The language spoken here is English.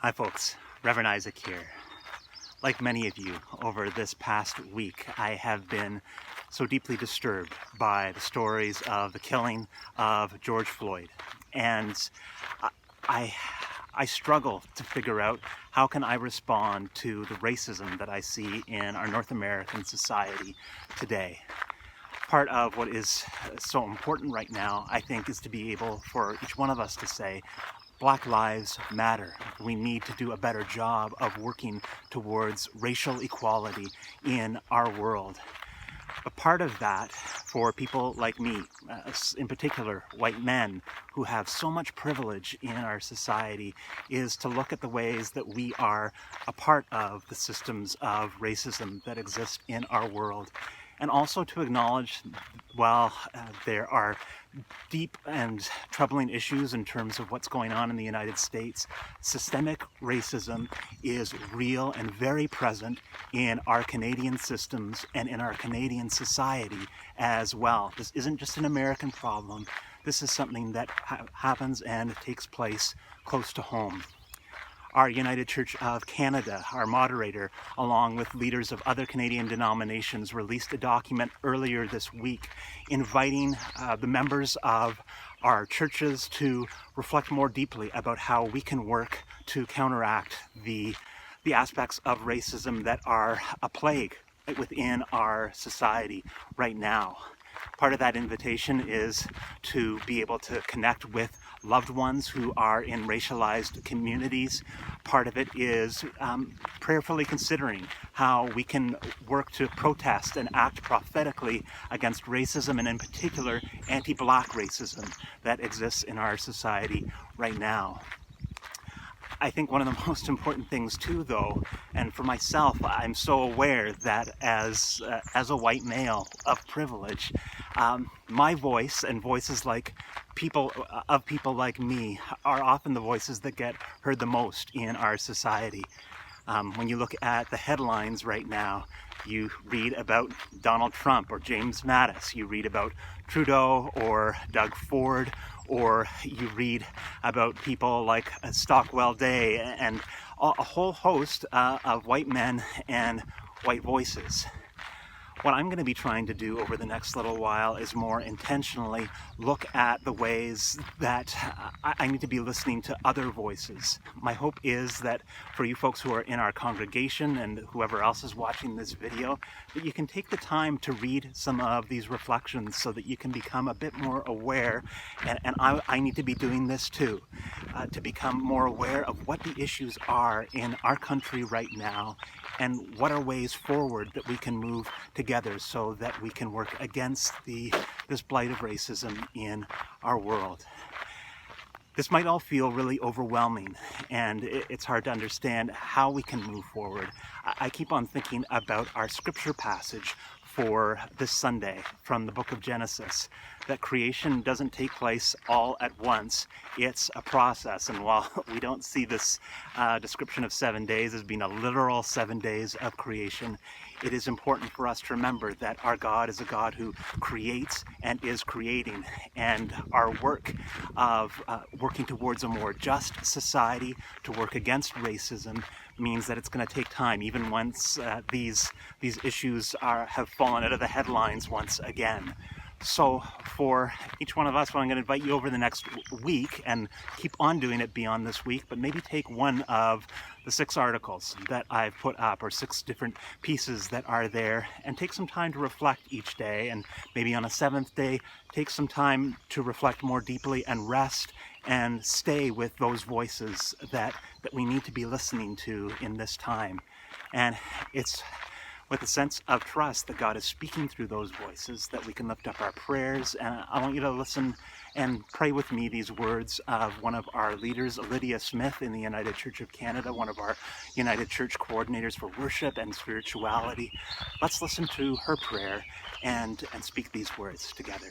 Hi folks, Reverend Isaac here. Like many of you, over this past week, I have been so deeply disturbed by the stories of the killing of George Floyd. And I struggle to figure out how can I respond to the racism that I see in our North American society today. Part of what is so important right now, I think, is to be able for each one of us to say, Black lives matter. We need to do a better job of working towards racial equality in our world. But part of that, for people like me, in particular white men who have so much privilege in our society, is to look at the ways that we are a part of the systems of racism that exist in our world. And also to acknowledge, while there are deep and troubling issues in terms of what's going on in the United States, systemic racism is real and very present in our Canadian systems and in our Canadian society as well. This isn't just an American problem. This is something that happens and takes place close to home. Our United Church of Canada, our moderator, along with leaders of other Canadian denominations, released a document earlier this week inviting the members of our churches to reflect more deeply about how we can work to counteract the aspects of racism that are a plague within our society right now. Part of that invitation is to be able to connect with loved ones who are in racialized communities. Part of it is prayerfully considering how we can work to protest and act prophetically against racism, and in particular anti-Black racism that exists in our society right now. I think one of the most important things too, though, and for myself, I'm so aware that as a white male of privilege, my voice and voices like people like me are often the voices that get heard the most in our society. When you look at the headlines right now, you read about Donald Trump or James Mattis, you read about Trudeau or Doug Ford, or you read about people like Stockwell Day and a whole host of white men and white voices. What I'm going to be trying to do over the next little while is more intentionally look at the ways that I need to be listening to other voices. My hope is that for you folks who are in our congregation and whoever else is watching this video, that you can take the time to read some of these reflections so that you can become a bit more aware, and I need to be doing this too, to become more aware of what the issues are in our country right now and what are ways forward that we can move together so that we can work against this blight of racism in our world. This might all feel really overwhelming, and it's hard to understand how we can move forward. I keep on thinking about our scripture passage for this Sunday from the book of Genesis, that creation doesn't take place all at once. It's a process, and while we don't see this description of 7 days as being a literal 7 days of creation, it is important for us to remember that our God is a God who creates and is creating, and our work of working towards a more just society, to work against racism, means that it's going to take time, even once these issues have fallen out of the headlines once again. So for each one of us, well, I'm going to invite you over the next week and keep on doing it beyond this week, but maybe take one of the 6 articles that I've put up, or 6 different pieces that are there, and take some time to reflect each day, and maybe on a 7th day, take some time to reflect more deeply and rest and stay with those voices that we need to be listening to in this time. And it's with a sense of trust that God is speaking through those voices that we can lift up our prayers. And I want you to listen and pray with me these words of one of our leaders, Lydia Smith in the United Church of Canada, one of our United Church coordinators for worship and spirituality. Let's listen to her prayer and speak these words together.